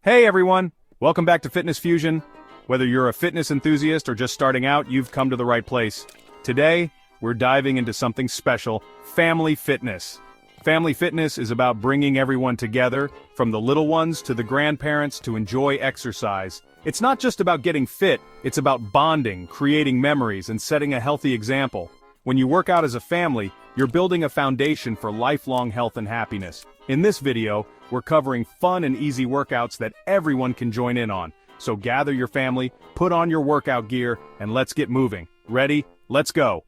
Hey everyone! Welcome back to Fitness Fusion. Whether you're a fitness enthusiast or just starting out, you've come to the right place. Today, we're diving into something special, family fitness. Family fitness is about bringing everyone together, from the little ones to the grandparents, to enjoy exercise. It's not just about getting fit, it's about bonding, creating memories, and setting a healthy example. When you work out as a family, you're building a foundation for lifelong health and happiness. In this video, we're covering fun and easy workouts that everyone can join in on. So gather your family, put on your workout gear, and let's get moving. Ready? Let's go!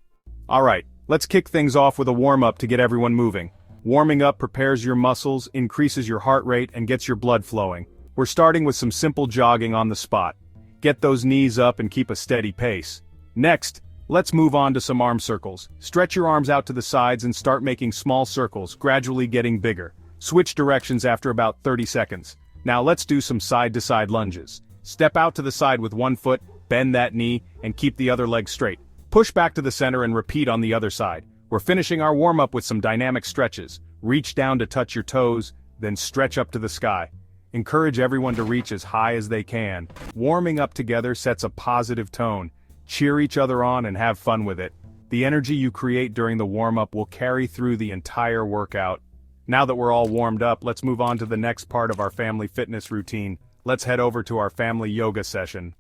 Alright, let's kick things off with a warm-up to get everyone moving. Warming up prepares your muscles, increases your heart rate, and gets your blood flowing. We're starting with some simple jogging on the spot. Get those knees up and keep a steady pace. Next, let's move on to some arm circles. Stretch your arms out to the sides and start making small circles, gradually getting bigger. Switch directions after about 30 seconds. Now let's do some side-to-side lunges. Step out to the side with one foot, bend that knee, and keep the other leg straight. Push back to the center and repeat on the other side. We're finishing our warm-up with some dynamic stretches. Reach down to touch your toes, then stretch up to the sky. Encourage everyone to reach as high as they can. Warming up together sets a positive tone. Cheer each other on and have fun with it. The energy you create during the warm-up will carry through the entire workout. Now that we're all warmed up, let's move on to the next part of our family fitness routine. Let's head over to our family yoga session.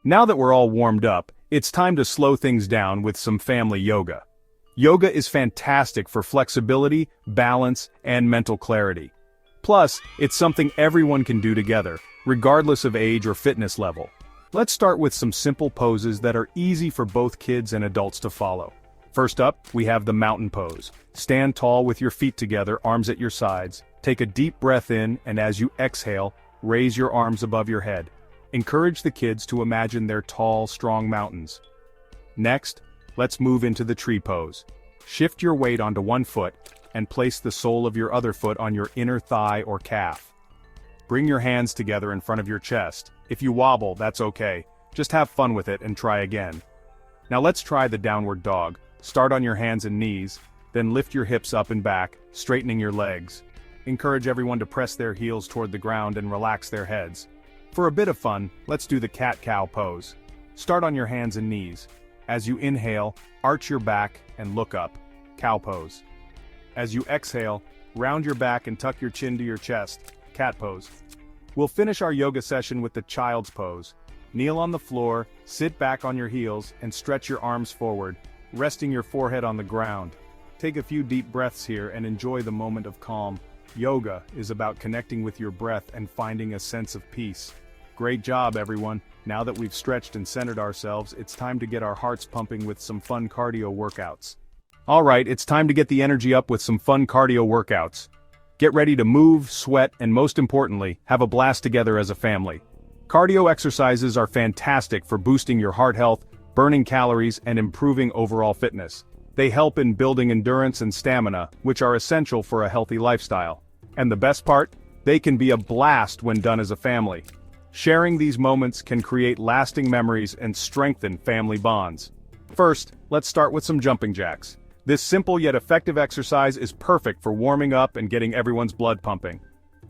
Now that we're all warmed up, it's time to slow things down with some family yoga. Yoga is fantastic for flexibility, balance, and mental clarity. Plus, it's something everyone can do together, regardless of age or fitness level. Let's start with some simple poses that are easy for both kids and adults to follow. First up, we have the mountain pose. Stand tall with your feet together, arms at your sides. Take a deep breath in, and as you exhale, raise your arms above your head. Encourage the kids to imagine their tall, strong mountains. Next, let's move into the tree pose. Shift your weight onto one foot, and place the sole of your other foot on your inner thigh or calf. Bring your hands together in front of your chest. If you wobble, that's okay. Just have fun with it and try again. Now let's try the downward dog. Start on your hands and knees, then lift your hips up and back, straightening your legs. Encourage everyone to press their heels toward the ground and relax their heads. For a bit of fun, let's do the cat-cow pose. Start on your hands and knees. As you inhale, arch your back and look up. Cow pose. As you exhale, round your back and tuck your chin to your chest. Cat pose. We'll finish our yoga session with the child's pose. Kneel on the floor, sit back on your heels, and stretch your arms forward, resting your forehead on the ground. Take a few deep breaths here and enjoy the moment of calm. Yoga is about connecting with your breath and finding a sense of peace. Great job, everyone. Now that we've stretched and centered ourselves, it's time to get our hearts pumping with some fun cardio workouts. Alright, it's time to get the energy up with some fun cardio workouts. Get ready to move, sweat, and most importantly, have a blast together as a family. Cardio exercises are fantastic for boosting your heart health, burning calories, and improving overall fitness. They help in building endurance and stamina, which are essential for a healthy lifestyle. And the best part? They can be a blast when done as a family. Sharing these moments can create lasting memories and strengthen family bonds. First, let's start with some jumping jacks. This simple yet effective exercise is perfect for warming up and getting everyone's blood pumping.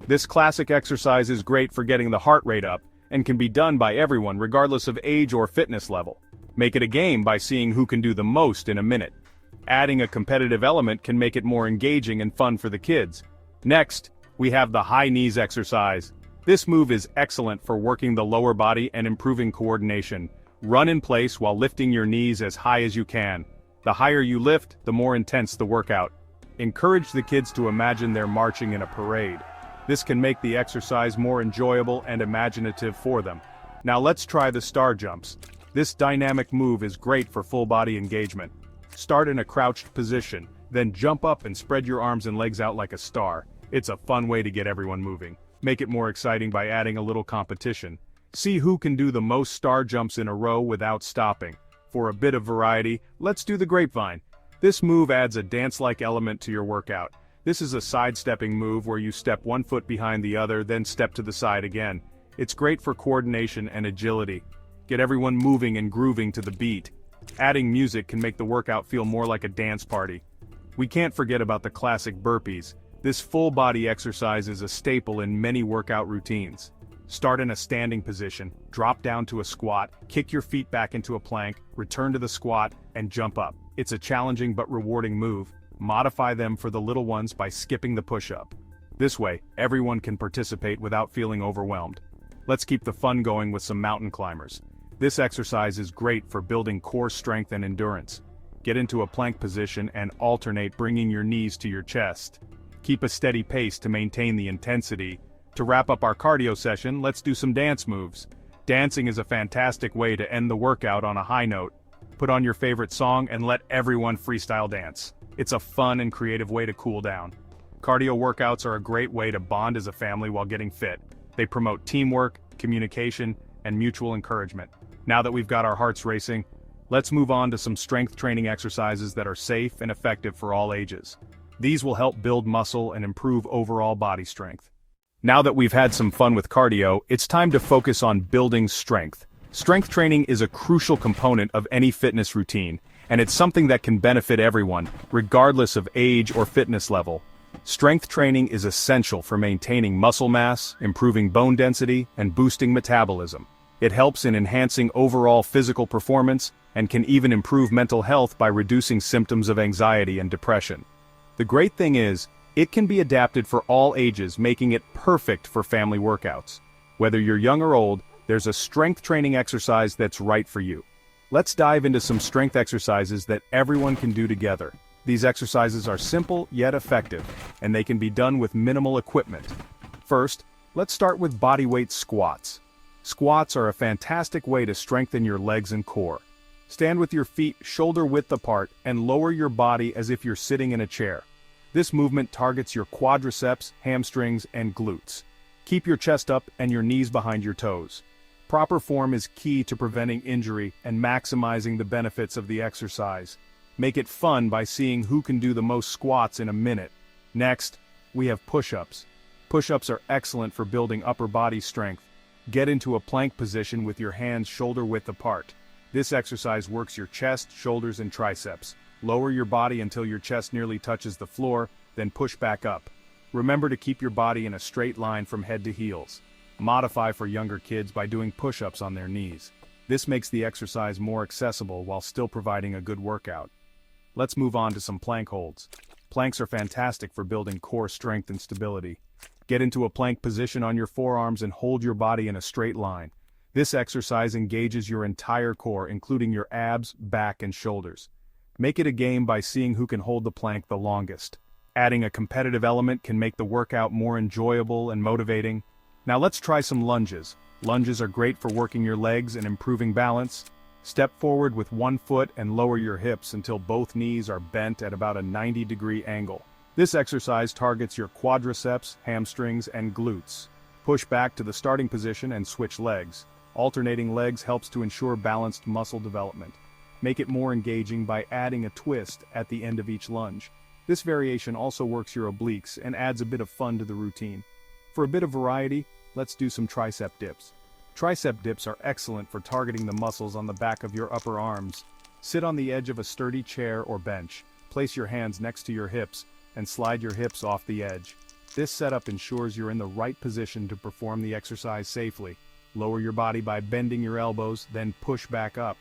This classic exercise is great for getting the heart rate up, and can be done by everyone regardless of age or fitness level. Make it a game by seeing who can do the most in a minute. Adding a competitive element can make it more engaging and fun for the kids. Next, we have the high knees exercise. This move is excellent for working the lower body and improving coordination. Run in place while lifting your knees as high as you can. The higher you lift, the more intense the workout. Encourage the kids to imagine they're marching in a parade. This can make the exercise more enjoyable and imaginative for them. Now let's try the star jumps. This dynamic move is great for full body engagement. Start in a crouched position, then jump up and spread your arms and legs out like a star. It's a fun way to get everyone moving. Make it more exciting by adding a little competition. See who can do the most star jumps in a row without stopping. For a bit of variety, let's do the grapevine. This move adds a dance-like element to your workout. This is a sidestepping move where you step one foot behind the other, then step to the side again. It's great for coordination and agility. Get everyone moving and grooving to the beat. Adding music can make the workout feel more like a dance party. We can't forget about the classic burpees. This full-body exercise is a staple in many workout routines. Start in a standing position, drop down to a squat, kick your feet back into a plank, return to the squat, and jump up. It's a challenging but rewarding move. Modify them for the little ones by skipping the push-up. This way, everyone can participate without feeling overwhelmed. Let's keep the fun going with some mountain climbers. This exercise is great for building core strength and endurance. Get into a plank position and alternate bringing your knees to your chest. Keep a steady pace to maintain the intensity. To wrap up our cardio session, let's do some dance moves. Dancing is a fantastic way to end the workout on a high note. Put on your favorite song and let everyone freestyle dance. It's a fun and creative way to cool down. Cardio workouts are a great way to bond as a family while getting fit. They promote teamwork, communication, and mutual encouragement. Now that we've got our hearts racing, let's move on to some strength training exercises that are safe and effective for all ages. These will help build muscle and improve overall body strength. Now that we've had some fun with cardio, it's time to focus on building strength. Strength training is a crucial component of any fitness routine, and it's something that can benefit everyone, regardless of age or fitness level. Strength training is essential for maintaining muscle mass, improving bone density, and boosting metabolism. It helps in enhancing overall physical performance and can even improve mental health by reducing symptoms of anxiety and depression. The great thing is, it can be adapted for all ages, making it perfect for family workouts. Whether you're young or old, there's a strength training exercise that's right for you. Let's dive into some strength exercises that everyone can do together. These exercises are simple yet effective, and they can be done with minimal equipment. First, let's start with bodyweight squats. Squats are a fantastic way to strengthen your legs and core. Stand with your feet shoulder width apart and lower your body as if you're sitting in a chair. This movement targets your quadriceps, hamstrings, and glutes. Keep your chest up and your knees behind your toes. Proper form is key to preventing injury and maximizing the benefits of the exercise. Make it fun by seeing who can do the most squats in a minute. Next, we have push-ups. Push-ups are excellent for building upper body strength. Get into a plank position with your hands shoulder width apart. This exercise works your chest, shoulders, and triceps. Lower your body until your chest nearly touches the floor, then push back up. Remember to keep your body in a straight line from head to heels. Modify for younger kids by doing push-ups on their knees. This makes the exercise more accessible while still providing a good workout. Let's move on to some plank holds. Planks are fantastic for building core strength and stability. Get into a plank position on your forearms and hold your body in a straight line. This exercise engages your entire core, including your abs, back, and shoulders. Make it a game by seeing who can hold the plank the longest. Adding a competitive element can make the workout more enjoyable and motivating. Now let's try some lunges. Lunges are great for working your legs and improving balance. Step forward with one foot and lower your hips until both knees are bent at about a 90-degree angle. This exercise targets your quadriceps, hamstrings, and glutes. Push back to the starting position and switch legs. Alternating legs helps to ensure balanced muscle development. Make it more engaging by adding a twist at the end of each lunge. This variation also works your obliques and adds a bit of fun to the routine. For a bit of variety, let's do some tricep dips. Tricep dips are excellent for targeting the muscles on the back of your upper arms. Sit on the edge of a sturdy chair or bench. Place your hands next to your hips and slide your hips off the edge. This setup ensures you're in the right position to perform the exercise safely. Lower your body by bending your elbows, then push back up.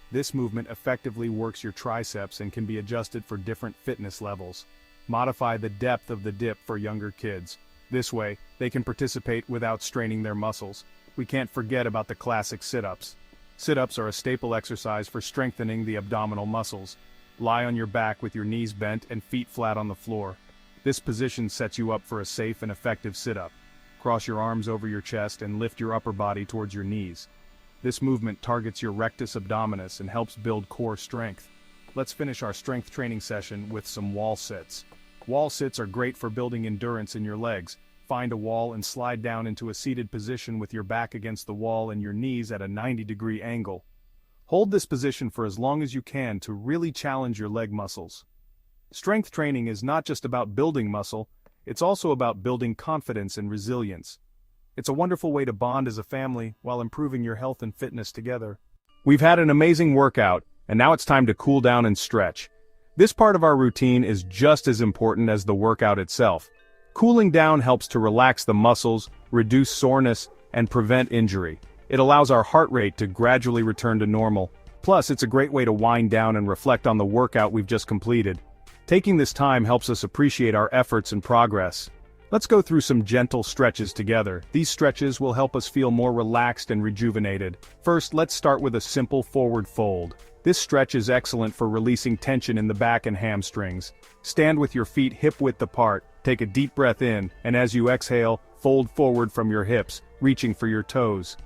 This movement effectively works your triceps and can be adjusted for different fitness levels. Modify the depth of the dip for younger kids. This way, they can participate without straining their muscles. We can't forget about the classic sit-ups. Sit-ups are a staple exercise for strengthening the abdominal muscles. Lie on your back with your knees bent and feet flat on the floor. This position sets you up for a safe and effective sit-up. Cross your arms over your chest and lift your upper body towards your knees. This movement targets your rectus abdominis and helps build core strength. Let's finish our strength training session with some wall sits. Wall sits are great for building endurance in your legs. Find a wall and slide down into a seated position with your back against the wall and your knees at a 90-degree angle. Hold this position for as long as you can to really challenge your leg muscles. Strength training is not just about building muscle, it's also about building confidence and resilience. It's a wonderful way to bond as a family while improving your health and fitness together. We've had an amazing workout, and now it's time to cool down and stretch. This part of our routine is just as important as the workout itself. Cooling down helps to relax the muscles, reduce soreness, and prevent injury. It allows our heart rate to gradually return to normal. Plus, it's a great way to wind down and reflect on the workout we've just completed. Taking this time helps us appreciate our efforts and progress. Let's go through some gentle stretches together. These stretches will help us feel more relaxed and rejuvenated. First, let's start with a simple forward fold. This stretch is excellent for releasing tension in the back and hamstrings. Stand with your feet hip-width apart, take a deep breath in, and as you exhale, fold forward from your hips, reaching for your toes.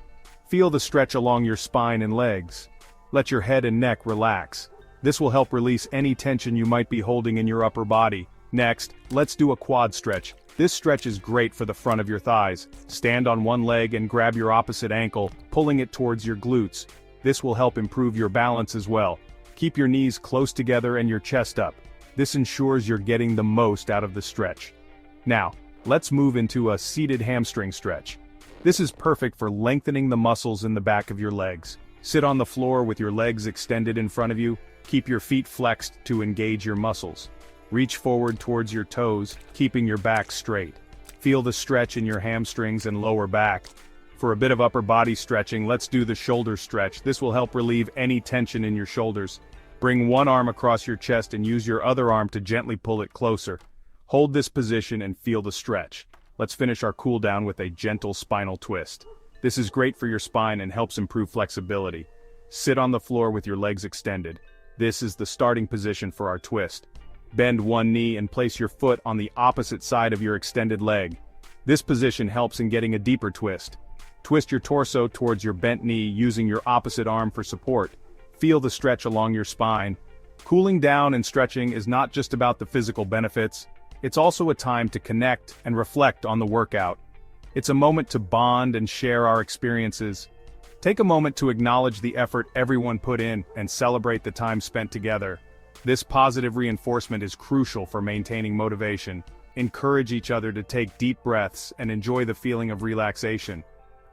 Feel the stretch along your spine and legs. Let your head and neck relax. This will help release any tension you might be holding in your upper body. Next, let's do a quad stretch. This stretch is great for the front of your thighs. Stand on one leg and grab your opposite ankle, pulling it towards your glutes. This will help improve your balance as well. Keep your knees close together and your chest up. This ensures you're getting the most out of the stretch. Now, let's move into a seated hamstring stretch. This is perfect for lengthening the muscles in the back of your legs. Sit on the floor with your legs extended in front of you. Keep your feet flexed to engage your muscles. Reach forward towards your toes, keeping your back straight. Feel the stretch in your hamstrings and lower back. For a bit of upper body stretching, let's do the shoulder stretch. This will help relieve any tension in your shoulders. Bring one arm across your chest and use your other arm to gently pull it closer. Hold this position and feel the stretch. Let's finish our cool down with a gentle spinal twist. This is great for your spine and helps improve flexibility. Sit on the floor with your legs extended. This is the starting position for our twist. Bend one knee and place your foot on the opposite side of your extended leg. This position helps in getting a deeper twist. Twist your torso towards your bent knee using your opposite arm for support. Feel the stretch along your spine. Cooling down and stretching is not just about the physical benefits, it's also a time to connect and reflect on the workout. It's a moment to bond and share our experiences. Take a moment to acknowledge the effort everyone put in and celebrate the time spent together. This positive reinforcement is crucial for maintaining motivation. Encourage each other to take deep breaths and enjoy the feeling of relaxation.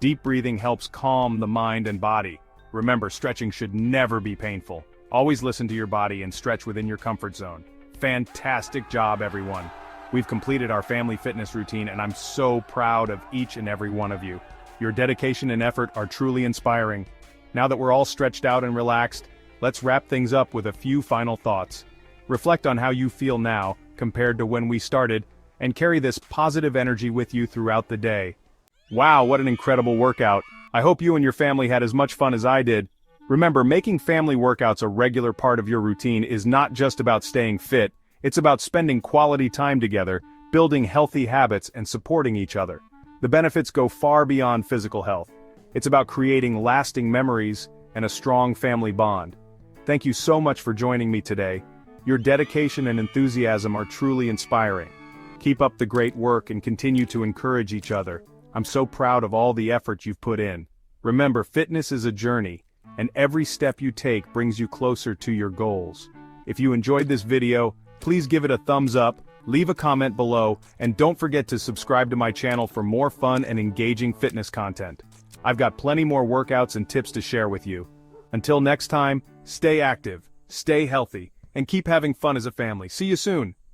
Deep breathing helps calm the mind and body. Remember, stretching should never be painful. Always listen to your body and stretch within your comfort zone. Fantastic job, everyone. We've completed our family fitness routine and I'm so proud of each and every one of you. Your dedication and effort are truly inspiring. Now that we're all stretched out and relaxed, let's wrap things up with a few final thoughts. Reflect on how you feel now, compared to when we started, and carry this positive energy with you throughout the day. Wow, what an incredible workout. I hope you and your family had as much fun as I did. Remember, making family workouts a regular part of your routine is not just about staying fit, it's about spending quality time together, building healthy habits, and supporting each other. The benefits go far beyond physical health. It's about creating lasting memories and a strong family bond. Thank you so much for joining me today. Your dedication and enthusiasm are truly inspiring. Keep up the great work and continue to encourage each other. I'm so proud of all the effort you've put in. Remember, fitness is a journey, and every step you take brings you closer to your goals. If you enjoyed this video, please give it a thumbs up, leave a comment below, and don't forget to subscribe to my channel for more fun and engaging fitness content. I've got plenty more workouts and tips to share with you. Until next time, stay active, stay healthy, and keep having fun as a family. See you soon.